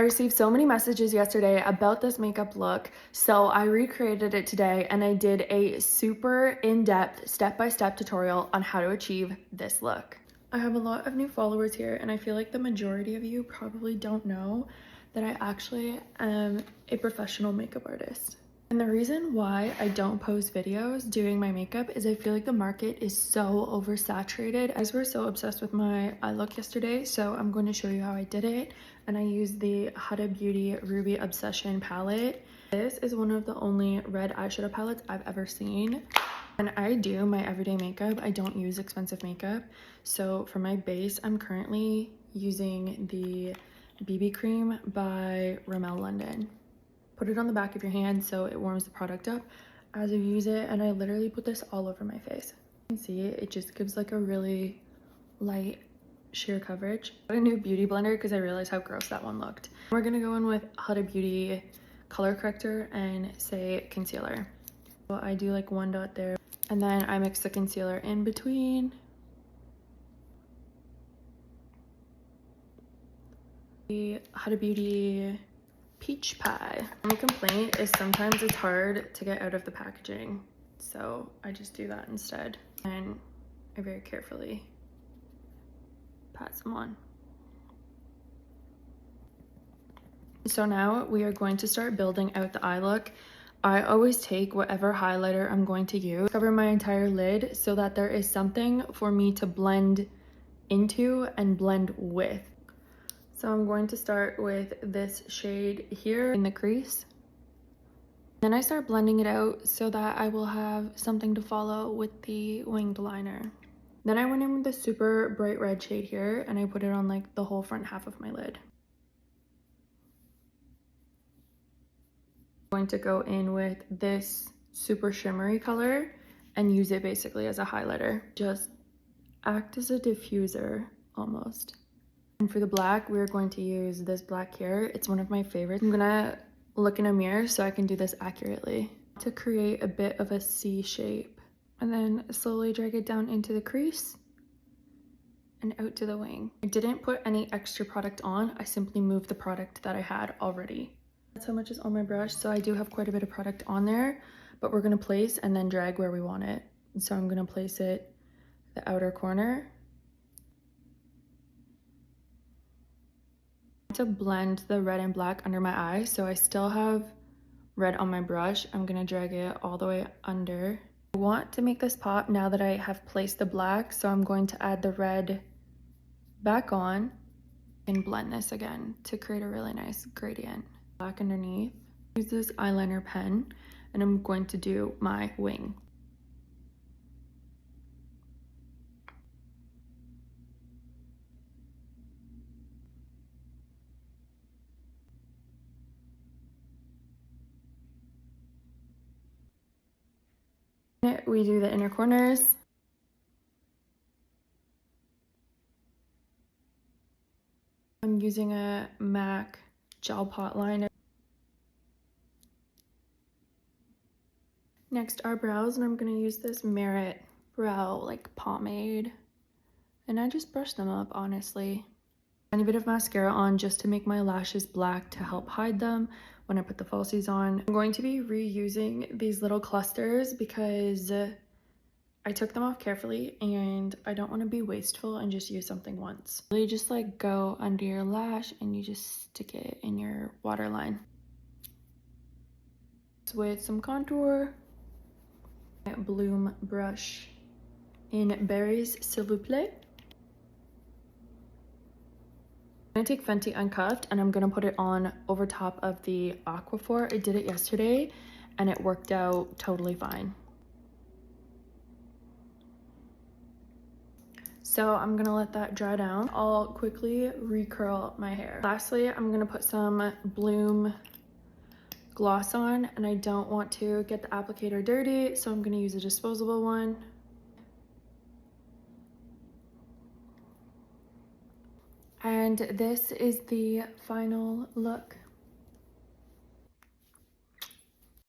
I received so many messages yesterday about this makeup look, so I recreated it today and I did a super in-depth step-by-step tutorial on how to achieve this look. I have a lot of new followers here and I feel like the majority of you probably don't know that I actually am a professional makeup artist. And the reason why I don't post videos doing my makeup is I feel like the market is so oversaturated. I was so obsessed with my eye look yesterday, so I'm going to show you how I did it. And I used the Huda Beauty Ruby Obsession palette. This is one of the only red eyeshadow palettes I've ever seen. When I do my everyday makeup, I don't use expensive makeup. So for my base, I'm currently using the BB cream by Rimmel London. Put it on the back of your hand so it warms the product up as you use it, and I literally put this all over my face. You can see it just gives like a really light sheer coverage. I got a new beauty blender because I realized how gross that one looked. We're gonna go in with Huda Beauty color corrector and say concealer. So I do like one dot there, and then I mix the concealer in between. The Huda Beauty Peach Pie. My complaint is sometimes it's hard to get out of the packaging, so I just do that instead, and I very carefully pat some on. So now we are going to start building out the eye look. I always take whatever highlighter I'm going to use, cover my entire lid so that there is something for me to blend into and blend with. So I'm going to start with this shade here in the crease. Then I start blending it out so that I will have something to follow with the winged liner. Then I went in with the super bright red shade here and I put it on like the whole front half of my lid. I'm going to go in with this super shimmery color and use it basically as a highlighter. Just act as a diffuser almost. And for the black, we're going to use this black here. It's one of my favorites. I'm gonna look in a mirror so I can do this accurately to create a bit of a C shape. And then slowly drag it down into the crease and out to the wing. I didn't put any extra product on. I simply moved the product that I had already. That's how much is on my brush. So I do have quite a bit of product on there, but we're gonna place and then drag where we want it. And so I'm gonna place it the outer corner. To blend the red and black under my eye, so I still have red on my brush. I'm gonna drag it all the way under. I want to make this pop now that I have placed the black, so I'm going to add the red back on and blend this again to create a really nice gradient. Black underneath. Use this eyeliner pen and I'm going to do my wing. We do the inner corners. I'm using a MAC gel pot liner. Next, our brows, and I'm gonna use this Merit brow like pomade. And I just brush them up, honestly. Tiny bit of mascara on just to make my lashes black to help hide them when I put the falsies on. I'm going to be reusing these little clusters because I took them off carefully and I don't want to be wasteful and just use something once. Really just like go under your lash and you just stick it in your waterline. With some contour, Bloom brush in Berries S'il vous plaît. I'm gonna take Fenty Uncuffed and I'm gonna put it on over top of the Aquaphor. I did it yesterday and it worked out totally fine. So I'm gonna let that dry down. I'll quickly recurl my hair. Lastly, I'm gonna put some Bloom gloss on and I don't want to get the applicator dirty, so I'm gonna use a disposable one. And this is the final look.